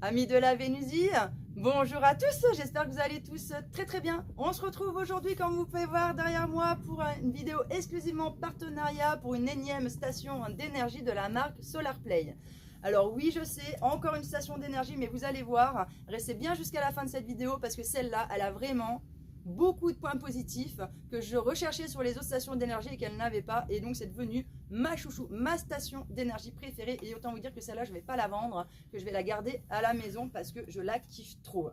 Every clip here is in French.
Amis de la Vénusie, bonjour à tous, j'espère que vous allez tous très bien. On se retrouve aujourd'hui, comme vous pouvez voir derrière moi, pour une vidéo exclusivement partenariat pour une énième station d'énergie de la marque SolarPlay. Alors oui, je sais, encore une station d'énergie, mais vous allez voir, restez bien jusqu'à la fin de cette vidéo parce que celle-là, elle a vraiment beaucoup de points positifs que je recherchais sur les autres stations d'énergie et qu'elle n'avait pas, et donc c'est devenu ma chouchou, ma station d'énergie préférée, et autant vous dire que celle-là je ne vais pas la vendre, que je vais la garder à la maison parce que je la kiffe trop.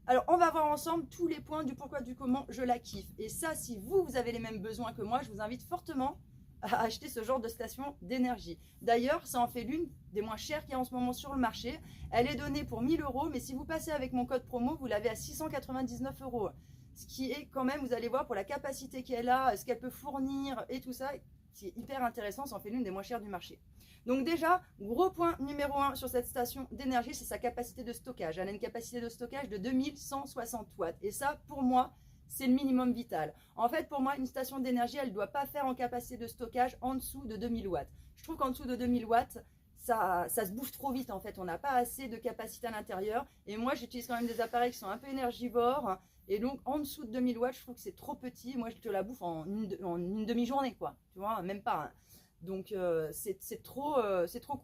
Alors on va voir ensemble tous les points du pourquoi du comment je la kiffe, et ça, si vous avez les mêmes besoins que moi, je vous invite fortement à acheter ce genre de station d'énergie. D'ailleurs, ça en fait l'une des moins chères qu'il y a en ce moment sur le marché. Elle est donnée pour 1000 €, mais si vous passez avec mon code promo, vous l'avez à 699 €. Ce qui est quand même, vous allez voir, pour la capacité qu'elle a, ce qu'elle peut fournir et tout ça, c'est hyper intéressant, ça en fait l'une des moins chères du marché. Donc déjà, gros point numéro 1 sur cette station d'énergie, c'est sa capacité de stockage. Elle a une capacité de stockage de 2160 watts. Et ça, pour moi, c'est le minimum vital. En fait, pour moi, une station d'énergie, elle ne doit pas faire en capacité de stockage en dessous de 2000 watts. Je trouve qu'en dessous de 2000 watts, ça se bouffe trop vite en fait. On n'a pas assez de capacité à l'intérieur. Et moi, j'utilise quand même des appareils qui sont un peu énergivores. Et donc, en dessous de 2000 watts, je trouve que c'est trop petit. Moi, je te la bouffe en une demi-journée, quoi. Tu vois, même pas. Hein. Donc, c'est trop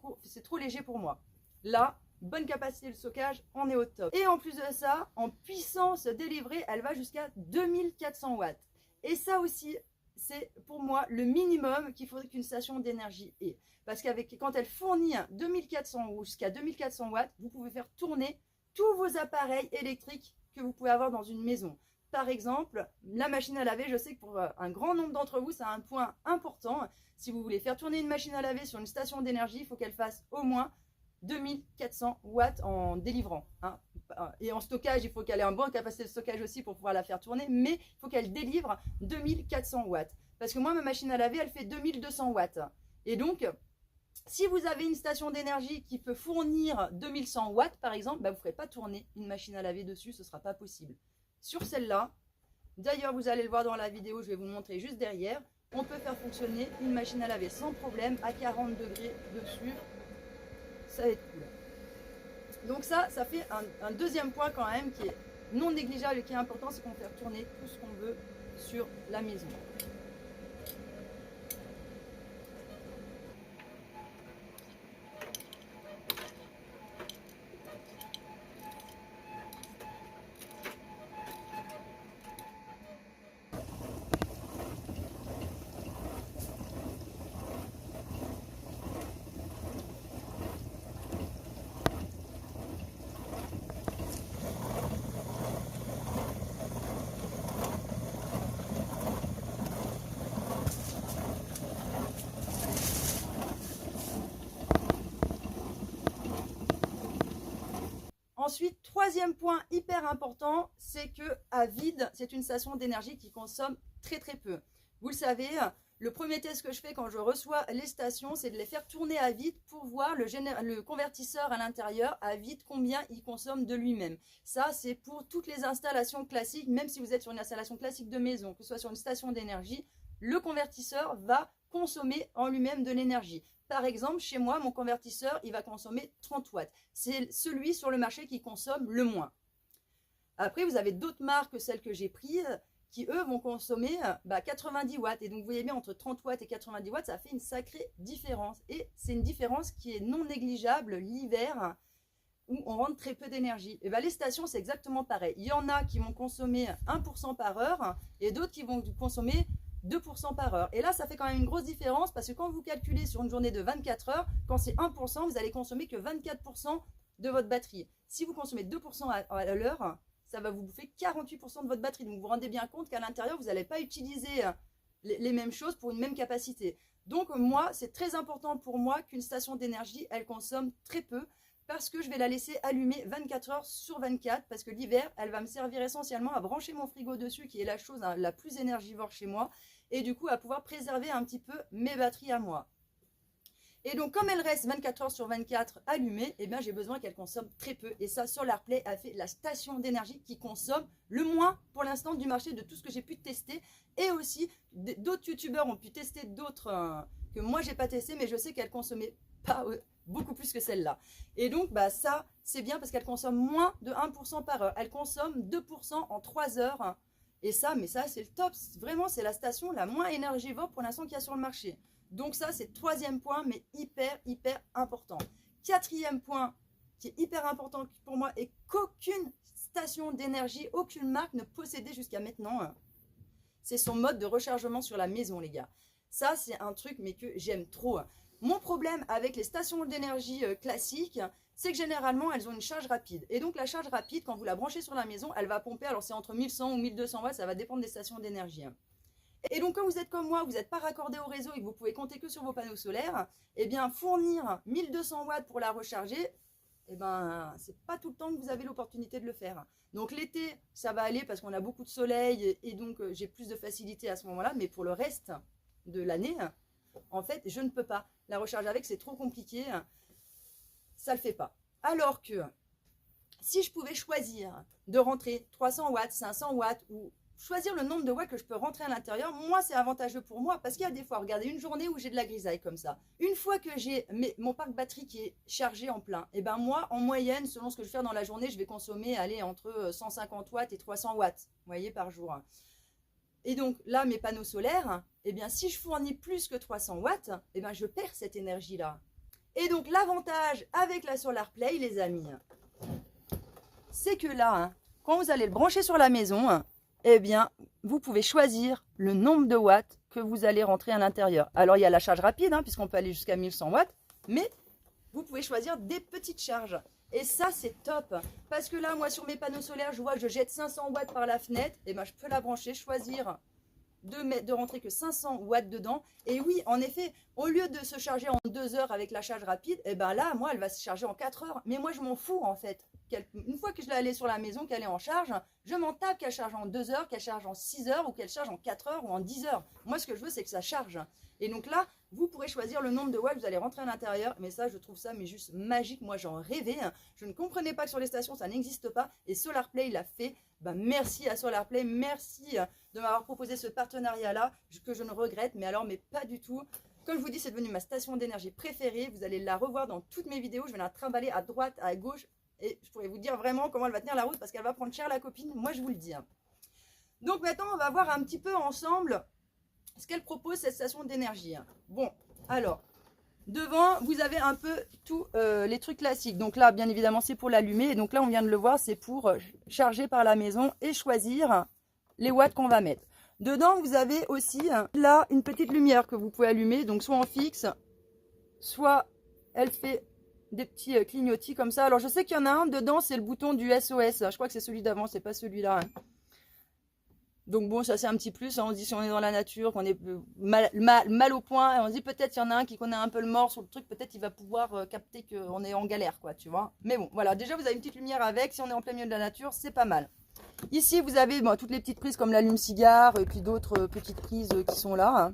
court, c'est trop léger pour moi. Là, bonne capacité de stockage, on est au top. Et en plus de ça, en puissance délivrée, elle va jusqu'à 2400 watts. Et ça aussi, c'est pour moi le minimum qu'il faudrait qu'une station d'énergie ait. Parce qu'avec quand elle fournit 2400 ou jusqu'à 2400 watts, vous pouvez faire tourner tous vos appareils électriques que vous pouvez avoir dans une maison. Par exemple, la machine à laver, je sais que pour un grand nombre d'entre vous, c'est un point important. Si vous voulez faire tourner une machine à laver sur une station d'énergie, il faut qu'elle fasse au moins 2400 watts en délivrant. Hein. Et en stockage, il faut qu'elle ait une bonne capacité de stockage aussi pour pouvoir la faire tourner, mais il faut qu'elle délivre 2400 watts. Parce que moi, ma machine à laver, elle fait 2200 watts. Et donc, si vous avez une station d'énergie qui peut fournir 2100 watts, par exemple, bah, vous ne ferez pas tourner une machine à laver dessus, ce ne sera pas possible. Sur celle-là, d'ailleurs, vous allez le voir dans la vidéo, je vais vous le montrer juste derrière, on peut faire fonctionner une machine à laver sans problème à 40 degrés dessus. Ça va être cool. Donc ça fait un deuxième point quand même qui est non négligeable et qui est important, c'est qu'on peut faire tourner tout ce qu'on veut sur la maison. Ensuite, troisième point hyper important, c'est que à vide, c'est une station d'énergie qui consomme très peu. Vous le savez, le premier test que je fais quand je reçois les stations, c'est de les faire tourner à vide pour voir le convertisseur à l'intérieur à vide combien il consomme de lui-même. Ça, c'est pour toutes les installations classiques, même si vous êtes sur une installation classique de maison, que ce soit sur une station d'énergie, le convertisseur va consommer en lui-même de l'énergie. Par exemple, chez moi, mon convertisseur, il va consommer 30 watts. C'est celui sur le marché qui consomme le moins. Après, vous avez d'autres marques que celles que j'ai prises qui, eux, vont consommer 90 watts. Et donc, vous voyez bien, entre 30 watts et 90 watts, ça fait une sacrée différence. Et c'est une différence qui est non négligeable l'hiver où on rentre très peu d'énergie. Et les stations, c'est exactement pareil. Il y en a qui vont consommer 1% par heure et d'autres qui vont consommer 2% par heure. Et là, ça fait quand même une grosse différence parce que quand vous calculez sur une journée de 24 heures, quand c'est 1%, vous allez consommer que 24% de votre batterie. Si vous consommez 2% à l'heure, ça va vous bouffer 48% de votre batterie. Donc, vous vous rendez bien compte qu'à l'intérieur, vous n'allez pas utiliser les mêmes choses pour une même capacité. Donc, moi, c'est très important pour moi qu'une station d'énergie, elle consomme très peu parce que je vais la laisser allumer 24 heures sur 24 parce que l'hiver, elle va me servir essentiellement à brancher mon frigo dessus qui est la chose la plus énergivore chez moi et du coup à pouvoir préserver un petit peu mes batteries à moi. Et donc comme elle reste 24 heures sur 24 allumée, eh bien j'ai besoin qu'elle consomme très peu. Et ça, SolarPlay a fait la station d'énergie qui consomme le moins pour l'instant du marché de tout ce que j'ai pu tester. Et aussi, d'autres youtubeurs ont pu tester d'autres que moi j'ai pas testé, mais je sais qu'elle consommait beaucoup plus que celle-là. Et donc, bah, ça, c'est bien parce qu'elle consomme moins de 1% par heure. Elle consomme 2% en 3 heures. Et ça, mais ça, c'est le top. Vraiment, c'est la station la moins énergivore pour l'instant qu'il y a sur le marché. Donc ça, c'est le 3e point, mais hyper, hyper important. 4e point, qui est hyper important pour moi, et qu'aucune station d'énergie, aucune marque ne possédait jusqu'à maintenant, c'est son mode de rechargement sur la maison, les gars. Ça, c'est un truc, mais que j'aime trop. Mon problème avec les stations d'énergie classiques, c'est que généralement, elles ont une charge rapide. Et donc, la charge rapide, quand vous la branchez sur la maison, elle va pomper. Alors, c'est entre 1100 ou 1200 watts, ça va dépendre des stations d'énergie. Et donc, quand vous êtes comme moi, vous n'êtes pas raccordé au réseau et que vous pouvez compter que sur vos panneaux solaires, eh bien, fournir 1200 watts pour la recharger, eh ben, c'est pas tout le temps que vous avez l'opportunité de le faire. Donc l'été, ça va aller parce qu'on a beaucoup de soleil et donc j'ai plus de facilité à ce moment-là. Mais pour le reste de l'année, en fait, je ne peux pas. La recharge avec, c'est trop compliqué. Ça ne le fait pas. Alors que si je pouvais choisir de rentrer 300 watts, 500 watts ou choisir le nombre de watts que je peux rentrer à l'intérieur, moi, c'est avantageux pour moi parce qu'il y a des fois, regardez, une journée où j'ai de la grisaille comme ça. Une fois que j'ai mon parc batterie qui est chargé en plein, et ben moi, en moyenne, selon ce que je vais faire dans la journée, je vais consommer, aller entre 150 watts et 300 watts, vous voyez, par jour. Et donc là, mes panneaux solaires, eh bien, si je fournis plus que 300 watts, eh ben, je perds cette énergie-là. Et donc, l'avantage avec la Solar Play, les amis, c'est que là, quand vous allez le brancher sur la maison, eh bien, vous pouvez choisir le nombre de watts que vous allez rentrer à l'intérieur. Alors, il y a la charge rapide, puisqu'on peut aller jusqu'à 1100 watts, mais vous pouvez choisir des petites charges. Et ça, c'est top. Parce que là, moi, sur mes panneaux solaires, je vois que je jette 500 watts par la fenêtre. Et ben, je peux la brancher, choisir de rentrer que 500 watts dedans. Et oui, en effet, au lieu de se charger en 2 heures avec la charge rapide, et ben là, moi, elle va se charger en 4 heures. Mais moi, je m'en fous, en fait. Une fois que je l'ai allée sur la maison, qu'elle est en charge, je m'en tape qu'elle charge en 2 heures, qu'elle charge en 6 heures ou qu'elle charge en 4 heures ou en 10 heures. Moi, ce que je veux, c'est que ça charge. Et donc là, vous pourrez choisir le nombre de watts que vous allez rentrer à l'intérieur. Mais ça, je trouve ça mais juste magique. Moi, j'en rêvais. Je ne comprenais pas que sur les stations, ça n'existe pas. Et SolarPlay l'a fait. Ben, merci à SolarPlay. Merci de m'avoir proposé ce partenariat-là que je ne regrette. Mais alors, mais pas du tout. Comme je vous dis, c'est devenu ma station d'énergie préférée. Vous allez la revoir dans toutes mes vidéos. Je vais la trimballer à droite, à gauche. Et je pourrais vous dire vraiment comment elle va tenir la route parce qu'elle va prendre cher la copine. Moi, je vous le dis. Donc maintenant, on va voir un petit peu ensemble ce qu'elle propose, cette station d'énergie. Bon, alors, devant, vous avez un peu tous les trucs classiques. Donc là, bien évidemment, c'est pour l'allumer. Et donc là, on vient de le voir, c'est pour charger par la maison et choisir les watts qu'on va mettre. Dedans, vous avez aussi là une petite lumière que vous pouvez allumer. Donc soit en fixe, soit elle fait des petits clignotis comme ça. Alors je sais qu'il y en a un dedans, c'est le bouton du SOS. Je crois que c'est celui d'avant, c'est pas celui-là. Donc bon, ça c'est un petit plus. On se dit si on est dans la nature, qu'on est mal au point, on se dit peut-être il y en a un qui connaît un peu le mort sur le truc, peut-être il va pouvoir capter qu'on est en galère, quoi, tu vois. Mais bon, voilà, déjà vous avez une petite lumière avec. Si on est en plein milieu de la nature, c'est pas mal. Ici, vous avez toutes les petites prises comme l'allume-cigare et puis d'autres petites prises qui sont là.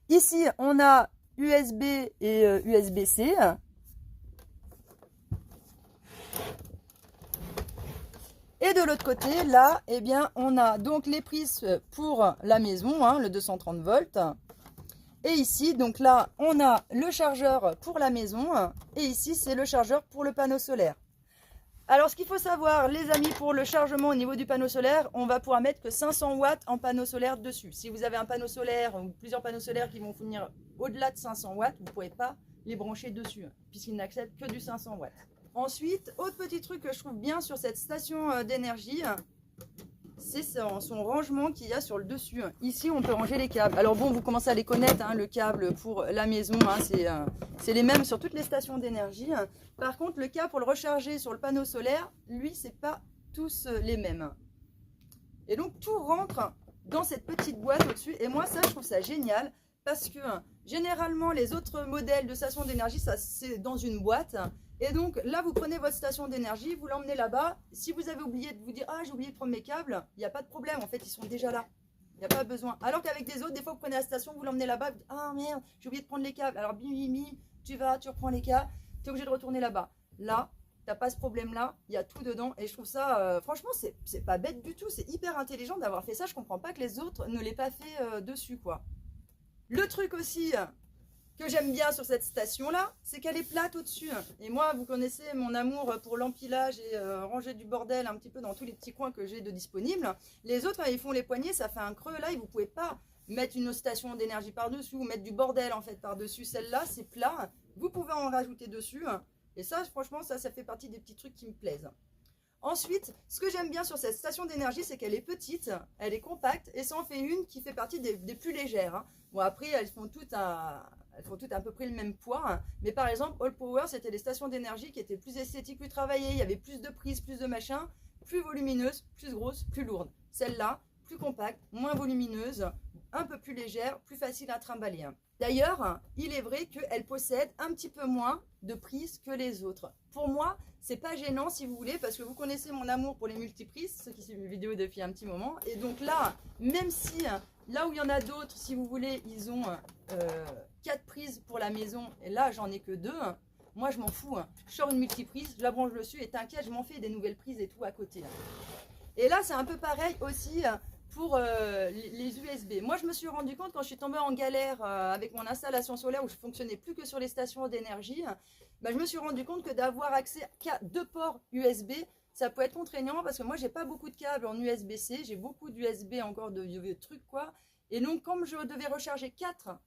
Ici, on a USB et USB-C. Et de l'autre côté, là, eh bien, on a donc les prises pour la maison, le 230 volts. Et ici, donc là, on a le chargeur pour la maison. Et ici, c'est le chargeur pour le panneau solaire. Alors, ce qu'il faut savoir, les amis, pour le chargement au niveau du panneau solaire, on va pouvoir mettre que 500 watts en panneau solaire dessus. Si vous avez un panneau solaire ou plusieurs panneaux solaires qui vont fournir au-delà de 500 watts, vous ne pouvez pas les brancher dessus, puisqu'ils n'acceptent que du 500 watts. Ensuite, autre petit truc que je trouve bien sur cette station d'énergie, c'est son rangement qu'il y a sur le dessus. Ici, on peut ranger les câbles. Alors bon, vous commencez à les connaître, le câble pour la maison, c'est les mêmes sur toutes les stations d'énergie. Par contre, le câble pour le recharger sur le panneau solaire, lui, c'est pas tous les mêmes. Et donc, tout rentre dans cette petite boîte au-dessus. Et moi, ça, je trouve ça génial parce que généralement, les autres modèles de stations d'énergie, ça, c'est dans une boîte. Et donc là, vous prenez votre station d'énergie, vous l'emmenez là-bas. Si vous avez oublié de vous dire « Ah, j'ai oublié de prendre mes câbles », il n'y a pas de problème. En fait, ils sont déjà là. Il n'y a pas besoin. Alors qu'avec des autres, des fois, vous prenez la station, vous l'emmenez là-bas. « Ah merde, j'ai oublié de prendre les câbles. » Alors, bim, bim, bim, tu reprends les câbles. Tu es obligé de retourner là-bas. Là, tu n'as pas ce problème-là. Il y a tout dedans. Et je trouve ça, franchement, c'est pas bête du tout. C'est hyper intelligent d'avoir fait ça. Je ne comprends pas que les autres ne l'aient pas fait dessus, quoi. Le truc aussi que j'aime bien sur cette station-là, c'est qu'elle est plate au-dessus. Et moi, vous connaissez mon amour pour l'empilage et ranger du bordel un petit peu dans tous les petits coins que j'ai de disponibles. Les autres, quand ils font les poignées, ça fait un creux là et vous ne pouvez pas mettre une station d'énergie par-dessus ou mettre du bordel en fait par-dessus. Celle-là, c'est plat. Vous pouvez en rajouter dessus. Et ça, franchement, ça fait partie des petits trucs qui me plaisent. Ensuite, ce que j'aime bien sur cette station d'énergie, c'est qu'elle est petite, elle est compacte et ça en fait une qui fait partie des plus légères. Hein. Bon, après, elles font toutes à peu près le même poids. Hein. Mais par exemple, All Power, c'était des stations d'énergie qui étaient plus esthétiques, plus travaillées. Il y avait plus de prises, plus de machin, plus volumineuses, plus grosses, plus lourdes. Celle-là, plus compacte, moins volumineuse, un peu plus légère, plus facile à trimballer. Hein. D'ailleurs, il est vrai qu'elle possède un petit peu moins de prises que les autres. Pour moi, c'est pas gênant si vous voulez, parce que vous connaissez mon amour pour les multiprises, ceux qui suivent mes vidéos depuis un petit moment. Et donc là, même si, là où il y en a d'autres, si vous voulez, ils ont 4 prises pour la maison, et là, j'en ai que 2, moi, je m'en fous. Je sors une multiprise, je la branche dessus, et t'inquiète, je m'en fais des nouvelles prises et tout à côté. Et là, c'est un peu pareil aussi pour les USB. Moi, je me suis rendu compte quand je suis tombée en galère avec mon installation solaire où je fonctionnais plus que sur les stations d'énergie, bah, je me suis rendu compte que d'avoir accès qu'à 2 ports USB, ça peut être contraignant parce que moi, j'ai pas beaucoup de câbles en USB-C, j'ai beaucoup d'USB encore de vieux trucs quoi. Et donc, comme je devais recharger 4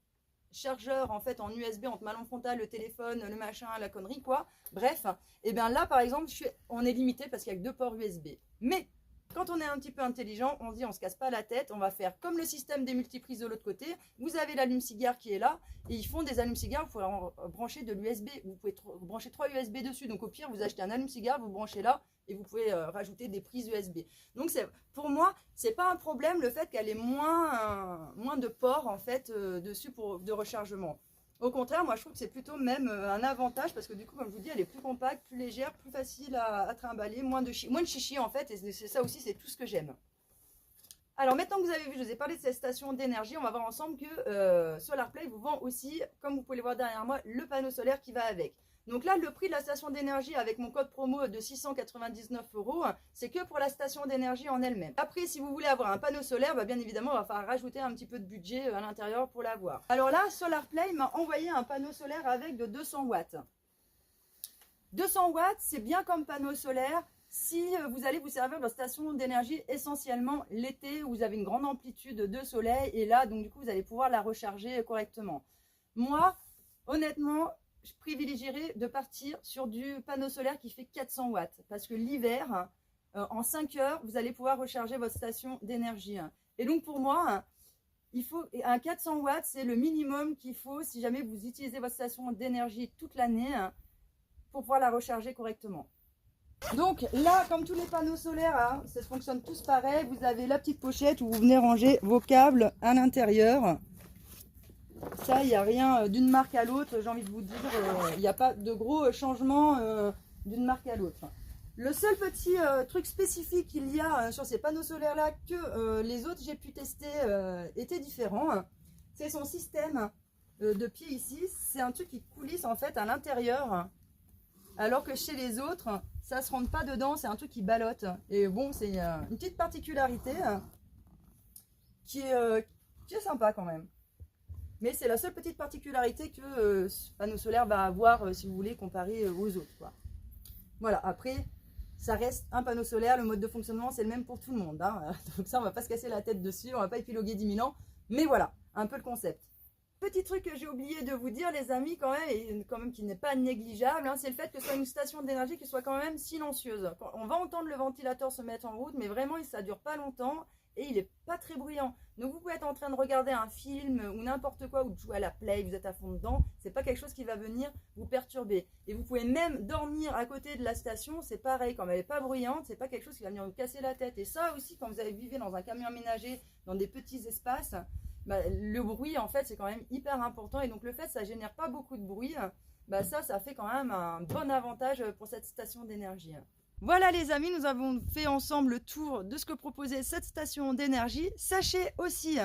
chargeurs en fait en USB entre ma lampe frontale, le téléphone, le machin, la connerie quoi, bref, et bien là par exemple, on est limité parce qu'il y a que 2 ports USB. Mais quand on est un petit peu intelligent, on se dit on se casse pas la tête, on va faire comme le système des multiprises de l'autre côté. Vous avez l'allume-cigare qui est là et ils font des allume-cigares, vous pouvez en brancher de l'USB, vous pouvez brancher 3 USB dessus. Donc au pire, vous achetez un allume-cigare, vous branchez là et vous pouvez rajouter des prises USB. Donc pour moi, c'est pas un problème le fait qu'elle ait moins de ports en fait dessus de rechargement. Au contraire, moi je trouve que c'est plutôt même un avantage parce que du coup, comme je vous dis, elle est plus compacte, plus légère, plus facile à trimballer, moins de chichi en fait, et c'est ça aussi, c'est tout ce que j'aime. Alors maintenant que vous avez vu, je vous ai parlé de cette station d'énergie, on va voir ensemble que SolarPlay vous vend aussi, comme vous pouvez le voir derrière moi, le panneau solaire qui va avec. Donc là, le prix de la station d'énergie avec mon code promo de 699 €, c'est que pour la station d'énergie en elle-même. Après, si vous voulez avoir un panneau solaire, bah bien évidemment, on va falloir rajouter un petit peu de budget à l'intérieur pour l'avoir. Alors là, SolarPlay m'a envoyé un panneau solaire avec de 200 watts. 200 watts, c'est bien comme panneau solaire si vous allez vous servir de station d'énergie essentiellement l'été où vous avez une grande amplitude de soleil et là, donc du coup, vous allez pouvoir la recharger correctement. Moi, honnêtement, je privilégierais de partir sur du panneau solaire qui fait 400 watts. Parce que l'hiver, en 5 heures, vous allez pouvoir recharger votre station d'énergie. Et donc pour moi, il faut un 400 watts, c'est le minimum qu'il faut si jamais vous utilisez votre station d'énergie toute l'année pour pouvoir la recharger correctement. Donc là, comme tous les panneaux solaires, ça fonctionne tous pareil. Vous avez la petite pochette où vous venez ranger vos câbles à l'intérieur. Ça, il n'y a rien d'une marque à l'autre, j'ai envie de vous dire, il n'y a pas de gros changements d'une marque à l'autre. Le seul petit truc spécifique qu'il y a sur ces panneaux solaires là que les autres j'ai pu tester était différent, c'est son système de pied ici. C'est un truc qui coulisse en fait à l'intérieur, alors que chez les autres, ça ne se rentre pas dedans, c'est un truc qui ballotte. Et bon, c'est une petite particularité qui est sympa quand même. Mais c'est la seule petite particularité que ce panneau solaire va avoir, si vous voulez, comparé aux autres, quoi. Voilà, après, ça reste un panneau solaire. Le mode de fonctionnement, c'est le même pour tout le monde. Hein. Donc ça, on va pas se casser la tête dessus, on va pas épiloguer 10 000 ans. Mais voilà, un peu le concept. Petit truc que j'ai oublié de vous dire, les amis, quand même, et quand même qui n'est pas négligeable, hein, c'est le fait que ce soit une station d'énergie qui soit quand même silencieuse. On va entendre le ventilateur se mettre en route, mais vraiment, ça dure pas longtemps. Et il n'est pas très bruyant. Donc vous pouvez être en train de regarder un film ou n'importe quoi, ou de jouer à la play, vous êtes à fond dedans, c'est pas quelque chose qui va venir vous perturber. Et vous pouvez même dormir à côté de la station, c'est pareil, comme elle n'est pas bruyante, c'est pas quelque chose qui va venir vous casser la tête. Et ça aussi, quand vous allez vivre dans un camion aménagé, dans des petits espaces, bah, le bruit en fait c'est quand même hyper important. Et donc le fait que ça génère pas beaucoup de bruit, bah, ça fait quand même un bon avantage pour cette station d'énergie. Voilà les amis, nous avons fait ensemble le tour de ce que proposait cette station d'énergie. Sachez aussi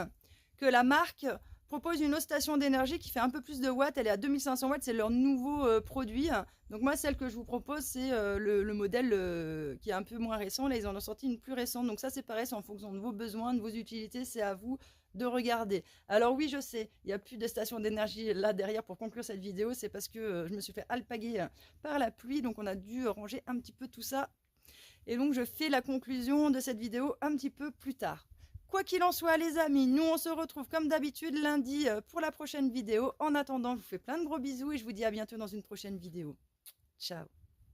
que la marque propose une autre station d'énergie qui fait un peu plus de watts. Elle est à 2500 watts, c'est leur nouveau produit. Donc moi, celle que je vous propose, c'est le modèle qui est un peu moins récent. Là, ils en ont sorti une plus récente. Donc ça, c'est pareil, c'est en fonction de vos besoins, de vos utilités. C'est à vous de regarder. Alors oui, je sais, il n'y a plus de station d'énergie là derrière pour conclure cette vidéo. C'est parce que je me suis fait alpaguer par la pluie. Donc on a dû ranger un petit peu tout ça. Et donc je fais la conclusion de cette vidéo un petit peu plus tard. Quoi qu'il en soit les amis, nous on se retrouve comme d'habitude lundi pour la prochaine vidéo. En attendant, je vous fais plein de gros bisous et je vous dis à bientôt dans une prochaine vidéo. Ciao.